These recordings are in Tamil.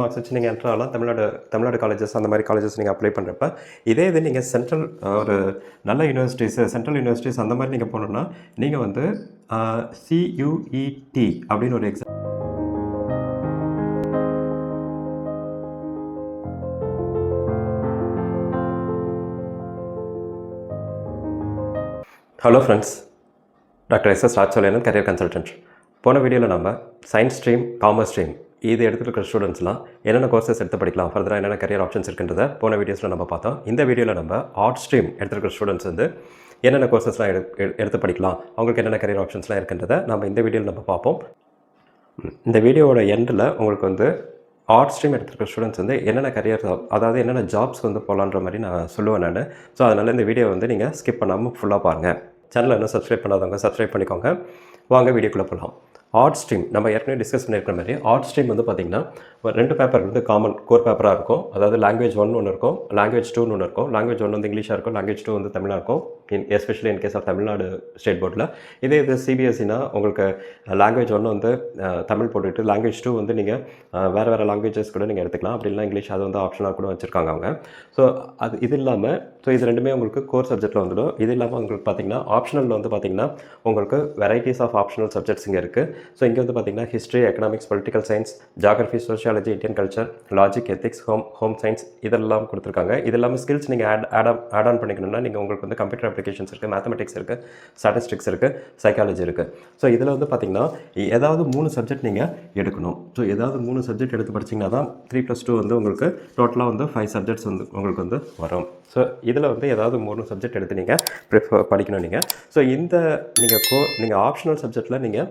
மார்க்ஸ் வச்சு நீங்கள் என்ட்ரு ஆகலாம். தமிழ்நாடு காலேஜஸ் அந்த மாதிரி காலேஜஸ் நீங்கள் அப்ளை பண்ணுறப்ப, இதே இது நீங்கள் சென்ட்ரல் ஒரு நல்ல யூனிவர்சிட்டிஸு சென்ட்ரல் யூனிவர்சிட்டிஸ் அந்த மாதிரி நீங்கள் போகணுன்னா நீங்கள் வந்து CUET அப்படின்னு ஒரு exam. Hello friends, doctor SS Rajcholaiyan, career consultant. போன வீடியோவில் நம்ம சயின்ஸ் ஸ்ட்ரீம், காமர்ஸ் ஸ்ட்ரீம் இது எடுத்துருக்கிற ஸ்டூடெண்ட்ஸ்லாம் என்னென்ன கோர்சஸ் எடுத்து படிக்கலாம், ஃபர்தராக என்னென்ன கரியர் ஆப்ஷன்ஸ் இருக்குன்றதை போன வீடியோஸில் நம்ம பார்த்தோம். இந்த வீடியோவில் நம்ம ஆர்ட் ஸ்ட்ரீம் எடுத்துருக்கிற ஸ்டூடெண்ட்ஸ் வந்து என்னென்ன கோர்சஸ்லாம் எடுத்து படிக்கலாம், அவங்களுக்கு என்னென்ன கரியர் ஆப்ஷன்ஸ்லாம் இருக்குன்றதை நம்ம இந்த வீடியோவில் நம்ம பார்ப்போம். இந்த வீடியோவோட எண்டில் உங்களுக்கு வந்து ஆர்ட் ஸ்ட்ரீம் எடுத்துருக்க ஸ்டூடெண்ட்ஸ் வந்து என்னென்ன கரியர், அதாவது என்னென்ன ஜாப்ஸ் வந்து போகலான்ற மாதிரி நான் சொல்லுவேன் நான். ஸோ அதனால் இந்த வீடியோ வந்து நீங்கள் ஸ்கிப் பண்ணாமல் ஃபுல்லாக பாருங்கள். சேனலை இன்னும் சப்ஸ்கிரைப் பண்ணாதவங்க சப்ஸ்கிரைப் பண்ணிக்கோங்க. வாங்க வீடியோக்குள்ளே போகலாம். ஆர்ட் ஸ்ட்ரீம் நம்ம ஏற்கனவே டிஸ்கஸ் பண்ணியிருக்கிற மாதிரி ஆர்ட் ஸ்ட்ரீம் வந்து பார்த்திங்கன்னா ரெண்டு பேப்பர் வந்து காமன் கோர் பேப்பராக இருக்கும். அதாவது லாங்குவேஜ் 1 ஒன்று இருக்கும், லாங்குவேஜ் 2 ஒன்று இருக்கும். லாங்குவேஜ் 1 வந்து இங்கிலீஷாக இருக்கும், லாங்குவேஜ் 2 வந்து தமிழாக இருக்கும். Especially in case of Tamil Nadu state போர்டில். இதே இது CBSEனா உங்களுக்கு லாங்குவேஜ் 1 வந்து தமிழ் போட்டுக்கிட்டு லாங்குவேஜ் 2 வந்து நீங்கள் வேறு லாங்குவேஜஸ் கூட நீங்கள் எடுத்துக்கலாம். அப்படி இல்லை இங்கிலீஷ் அது வந்து ஆப்ஷனாக கூட வச்சுருக்காங்க அவங்க. ஸோ இது இல்லாமல் இது ரெண்டுமே உங்களுக்கு கோர் சப்ஜெக்ட்டில் வந்துடும். இது இல்லாமல் உங்களுக்கு பார்த்திங்கன்னா ஆப்ஷனலில் வந்து பார்த்திங்கன்னா உங்களுக்கு வெரைட்டிஸ் ஆஃப் ஆப்ஷனல் சப்ஜெக்ட்ஸ் இங்கே இருக்குது. ஸோ இங்கே வந்து பார்த்திங்கன்னா history, economics, political science, geography, sociology, Indian culture, logic, ethics, home science இதெல்லாம் கொடுத்துருக்காங்க. இது இல்லாமல் ஸ்கில்ஸ் நீங்கள் ஆட் ஆன் பண்ணிக்கணும்னா நீங்கள் உங்களுக்கு வந்து கம்ப்யூட்டர் அப்ளிகேஷன்ஸ் இருக்குது, மேத்தமெட்டிக்ஸ் இருக்குது, ஸ்டாட்டிஸ்டிக்ஸ் இருக்குது, சைக்காலஜி இருக்குது. ஸோ இதில் வந்து பார்த்திங்கன்னா ஏதாவது 3 சப்ஜெக்ட் நீங்கள் எடுக்கணும். ஸோ ஏதாவது 3 சப்ஜெக்ட் எடுத்து படிச்சிங்கன்னா தான் 3+2 வந்து உங்களுக்கு டோட்டலாக வந்து 5 சப்ஜெக்ட்ஸ் வந்து உங்களுக்கு வந்து வரும். ஸோ இதில் வந்து ஏதாவது 3 சப்ஜெக்ட் எடுத்து நீங்கள் படிக்கணும் நீங்கள். ஸோ இந்த நீங்கள் ஆப்ஷனல் சப்ஜெக்டில் நீங்கள்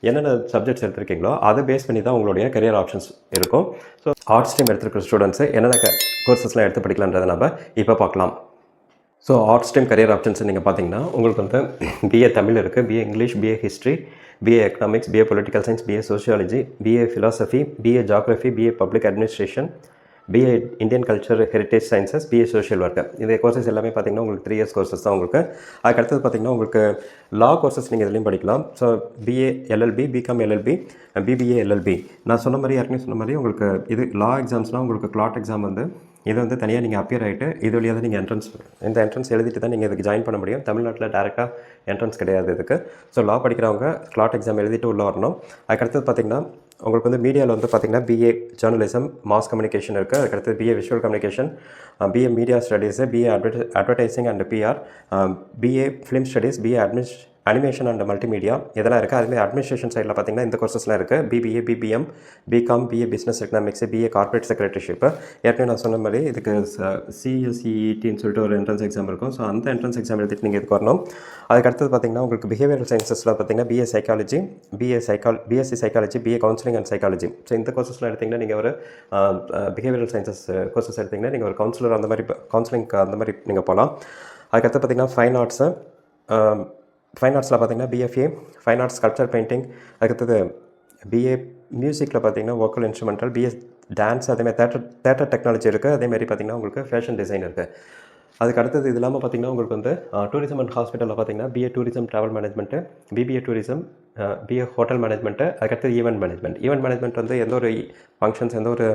என்னென்ன சப்ஜெக்ட்ஸ் எடுத்திருக்கீங்களோ அதை பேஸ் பண்ணி தான் உங்களுடைய கரியர் ஆப்ஷன்ஸ் இருக்கும். ஸோ ஆர்ட் ஸ்ட்ரீம் எடுத்துருக்கிற ஸ்டூடெண்ட்ஸு என்னென்ன கோர்சஸ்லாம் எடுத்து படிக்கலான்றதை நம்ம இப்போ பார்க்கலாம். So art stream career options நீங்கள் பார்த்தீங்கன்னா உங்களுக்கு வந்து BA தமிழ் இருக்குது, BA English, BA history, BA economics, BA political science, BA sociology, BA philosophy, BA geography, BA public administration, BA Indian culture heritage sciences, BA social work. இந்த கோர்சஸ் எல்லாமே பார்த்திங்கன்னா உங்களுக்கு 3 இயர்ஸ் கோர்சஸ் தான் உங்களுக்கு. அதுக்கடுத்தது பார்த்திங்கன்னா உங்களுக்கு லா கோர்சஸ் நீங்கள் இதுலேயும் படிக்கலாம். So BA LLB, BCom LLB, BBA LLB. நான் சொன்ன மாதிரி ஏற்கனவே சொன்ன மாதிரி உங்களுக்கு இது லா எக்ஸாம்ஸ்னால் உங்களுக்கு கிளாட் எக்ஸாம் வந்து இது வந்து தனியாக நீங்கள் அப்பியர் ஆகிட்டு இது வழியாக தான் நீங்கள் இந்த என்ட்ரன்ஸ் எழுதிட்டு தான் நீங்கள் இதுக்கு ஜாயின் பண்ண முடியும். தமிழ்நாட்டில் டேரெக்டாக என்ட்ரன்ஸ் கிடையாது இதுக்கு. ஸோ லா படிக்கிறவங்க கிளாட் எக்ஸாம் எழுதிட்டு உள்ளே வரணும். அதுக்கடுத்தது பார்த்திங்கன்னா உங்களுக்கு வந்து மீடியாவில் வந்து பார்த்திங்கன்னா BA ஜேர்னலிசம், மாஸ் கம்யூனிகேஷன் இருக்குது. அதுக்கடுத்து BA visual communication, BA media studies, BA advertising and PR, BA film studies, BA animation and multimedia இதெல்லாம் இருக்குது. அதுமாதிரி அட்மினிஸ்ட்ரேஷன் சைடில் பார்த்திங்கன்னா இந்த கோர்சஸ்லாம் இருக்குது. BBA, BBM, BCom, BA business economics, BA corporate secretaryship. ஏற்கனவே நான் சொன்ன மாதிரி இதுக்கு CSETன்னு சொல்லிட்டு ஒரு என்ட்ரன்ஸ் எக்ஸாம் இருக்கும். ஸோ அந்த என்ட்ரன்ஸ் எக்ஸாம் எழுதிட்டு நீங்கள் இதுக்கு வரணும். அதுக்கடுத்தது பார்த்திங்கன்னா உங்களுக்கு பிஹேவியரல் சயின்சஸில் பார்த்திங்கன்னா BA psychology, BSc psychology, BA counselling and psychology. So இந்த கோர்சஸ்லாம் எடுத்திங்கன்னா நீங்கள் ஒரு பிஹேவியரல் சயின்சஸ் கோர்சஸ் எடுத்திங்கன்னா நீங்கள் ஒரு கவுன்சிலர் அந்த மாதிரி கவுன்சிலிங்க்கு அந்த மாதிரி நீங்கள் போகலாம். அதுக்கடுத்து பார்த்திங்கன்னா ஃபைன் ஆர்ட்ஸில் பார்த்திங்கன்னா BFA fine arts sculpture painting. அதுக்கடுத்தது BA மியூசிக்கில் பார்த்திங்கன்னா வோக்கல் இன்ஸ்ட்ருமெண்டல், BA டான்ஸ், அதேமாதிரி தேட்டர் டெக்னாலஜி இருக்குது. அதேமாதிரி பார்த்திங்கன்னா உங்களுக்கு ஃபேஷன் டிசைன் இருக்குது. அதுக்கு அடுத்தது இது இல்லாமல் பார்த்திங்கன்னா உங்களுக்கு வந்து டூரிசம் அண்ட் ஹாஸ்பிட்டலில் பார்த்திங்கன்னா BA tourism travel management, BBA tourism, BA hotel management. அதுக்கடுத்து ஈவெண்ட் மேனேஜ்மெண்ட் வந்து எந்த ஒரு ஃபங்க்ஷன்ஸ், எந்த ஒரு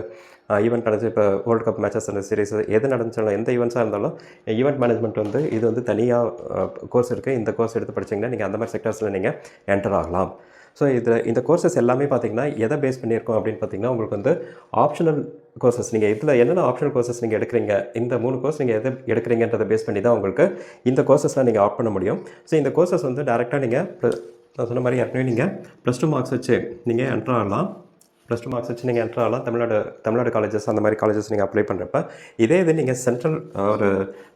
ஈவெண்ட் நடந்துச்சு, இப்போ வேர்ல்டு கப் மேட்சஸ் அந்த சீரிஸ் எது நடந்துச்சாலும் எந்த ஈவெண்ட்ஸாக இருந்தாலும் ஈவெண்ட் மேனேஜ்மெண்ட் வந்து இது வந்து தனியாக கோர்ஸ் இருக்குது. இந்த கோர்ஸ் எடுத்து படிச்சிங்கன்னா நீங்கள் அந்த மாதிரி செக்டர்ஸில் நீங்கள் என்டர் ஆகலாம். ஸோ இந்த கோர்சஸ் எல்லாமே பார்த்திங்கன்னா எதை பேஸ் பண்ணியிருக்கோம் அப்படின்னு பார்த்திங்கன்னா உங்களுக்கு வந்து ஆப்ஷனல் கோர்சஸ். நீங்கள் இதில் என்னென்ன ஆப்ஷனல் கோர்சஸ் நீங்கள் எடுக்கிறீங்க, இந்த 3 கோர்ஸ் நீங்கள் எதை எடுக்கிறீங்கன்றதை பேஸ் பண்ணி தான் உங்களுக்கு இந்த கோர்சஸ்லாம் நீங்கள் ஆப்ட் பண்ண முடியும். ஸோ இந்த கோர்சஸ் வந்து டேரெக்டாக நீங்கள் நான் சொன்ன மாதிரி ஏற்கனவே நீங்கள் +2 மார்க்ஸ் வச்சு நீங்கள் என்டர் ஆகலாம். +2 மார்க்ஸ் வச்சு நீங்கள் என்ட்ரு ஆகலாம். தமிழ்நாடு காலேஜஸ் அந்த மாதிரி காலேஜஸ் நீங்கள் அப்ளை பண்ணுறப்ப, இதே இது நீங்கள் சென்ட்ரல் ஒரு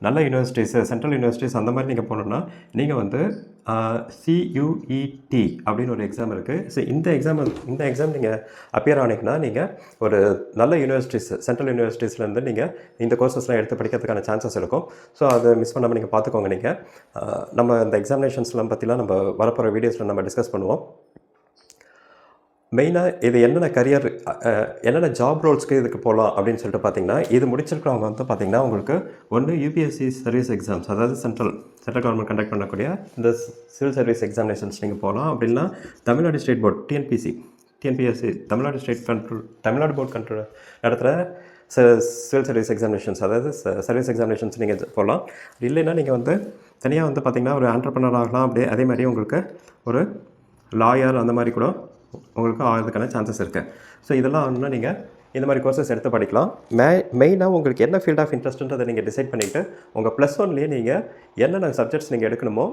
நல்ல யூனிவர்சிட்டிஸு சென்ட்ரல் யூனிவர்சிட்டிஸ் அந்த மாதிரி நீங்கள் போனோன்னா நீங்கள் வந்து CUET அப்படின்னு ஒரு எக்ஸாம் இருக்குது. ஸோ இந்த எக்ஸாம் நீங்கள் அப்பியர் ஆனீங்கன்னா நீங்கள் ஒரு நல்ல யூனிவர்சிட்டிஸ் சென்ட்ரல் யூனிவர்சிட்டிஸ்லேருந்து நீங்கள் இந்த கோர்சஸ்லாம் எடுத்து படிக்கிறதுக்கான சான்சஸ் இருக்கும். ஸோ அதை மிஸ் பண்ணாமல் நீங்கள் பார்த்துக்கோங்க. நீங்கள் நம்ம இந்த எக்ஸாமினேஷன்ஸ்லாம் பற்றிலாம் நம்ம வரப்போகிற வீடியோஸில் நம்ம டிஸ்கஸ் பண்ணுவோம். மெயினாக இது என்னென்ன ஜாப் ரோல்ஸ்க்கு இதுக்கு போகலாம் அப்படின்னு சொல்லிட்டு பார்த்தீங்கன்னா, இது முடிச்சிருக்கிறவங்க வந்து பார்த்திங்கன்னா உங்களுக்கு ஒன்று UPSC சர்வீஸ் எக்ஸாம்ஸ், அதாவது சென்ட்ரல் கவர்மெண்ட் கண்டக்ட் பண்ணக்கூடிய இந்த சிவில் சர்வீஸ் எக்ஸாமினேஷன்ஸ் நீங்கள் போகலாம். அப்படின்னா Tamil Nadu state board TNPSC TNPSC Tamil Nadu board control நடத்துகிற சிவில் சர்வீஸ் எக்ஸாமினேஷன்ஸ், அதாவது சர்வீஸ் எக்ஸாமினேஷன்ஸ் நீங்கள் போகலாம். இல்லைன்னா நீங்கள் வந்து தனியாக வந்து பார்த்திங்கன்னா ஒரு ஆண்டர்ப்ரனர் ஆகலாம். அப்படியே அதே மாதிரி உங்களுக்கு ஒரு லாயர் அந்த மாதிரி கூட உங்களுக்கு ஆகிறதுக்கான சான்சஸ் இருக்குது. ஸோ இதெல்லாம் ஆகணும்னா நீங்கள் இந்த மாதிரி கோர்சஸ் எடுத்து படிக்கலாம். மெயினாக உங்களுக்கு என்ன ஃபீல்ட் ஆஃப் இன்ட்ரெஸ்ட்டுன்றதை நீங்கள் டிசைட் பண்ணிவிட்டு உங்கள் +1லேயே நீங்கள் என்னென்ன சப்ஜெக்ட்ஸ் நீங்கள் எடுக்கணுமோ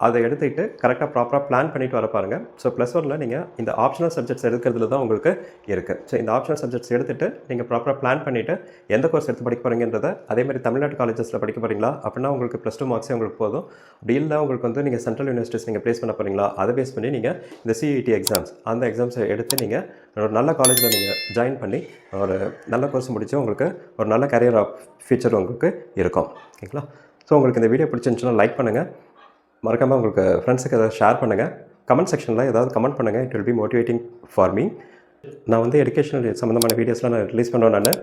அதை எடுத்துக்கிட்டு கரெக்டாக ப்ராப்பராக பிளான் பண்ணிவிட்டு வர பாருங்கள். ஸோ +1ல் நீங்கள் இந்த ஆப்ஷனல் சப்ஜெக்ட்ஸ் எடுக்கிறதுல தான் உங்களுக்கு இருக்குது. ஸோ இந்த ஆப்ஷனல் சப்ஜெக்ட்ஸ் எடுத்துகிட்டு நீங்கள் ப்ராப்பராக பிளான் பண்ணிவிட்டு எந்த கோர்ஸ் எடுத்து படிக்க போகிறீங்கன்றதை, அதேமாதிரி தமிழ்நாட்டு காலேஜஸில் படிக்க போகிறீங்களா அப்படின்னா உங்களுக்கு +2 மார்க்ஸே உங்களுக்கு போதும். அப்படி இல்லை உங்களுக்கு வந்து நீங்கள் சென்ட்ரல் யூனிவர்சிட்டிஸ் நீங்கள் ப்ளேஸ் பண்ண போகிறீங்களா, அதை பேஸ் பண்ணி நீங்கள் இந்த CET எக்ஸாம்ஸ் அந்த எக்ஸாம்ஸை எடுத்து நீங்கள் ஒரு நல்ல காலேஜில் நீங்கள் ஜாயின் பண்ணி ஒரு நல்ல கோர்ஸ் முடித்து உங்களுக்கு ஒரு நல்ல கேரியர் ஃபியூச்சர் உங்களுக்கு இருக்கும். ஓகேங்களா? ஸோ உங்களுக்கு இந்த வீடியோ பிடிச்சிருந்துச்சுன்னா லைக் பண்ணுங்கள், மறக்காமல் உங்களுக்கு ஃப்ரெண்ட்ஸுக்கு எதாவது ஷேர் பண்ணுங்கள், கமெண்ட் செக்ஷனில் ஏதாவது கமெண்ட் பண்ணுங்கள். It will be motivating for me. நான் வந்து எஜுகேஷனல் சம்மந்தமான வீடியோஸ்லாம் நான் ரிலீஸ் பண்ணுவேன்.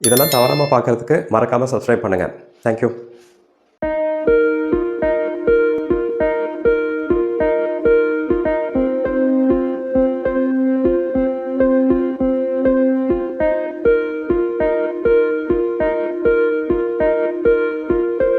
இதெல்லாம் தவறாமல் பார்க்குறதுக்கு மறக்காமல் சப்ஸ்கிரைப் பண்ணுங்கள். தேங்க்யூ.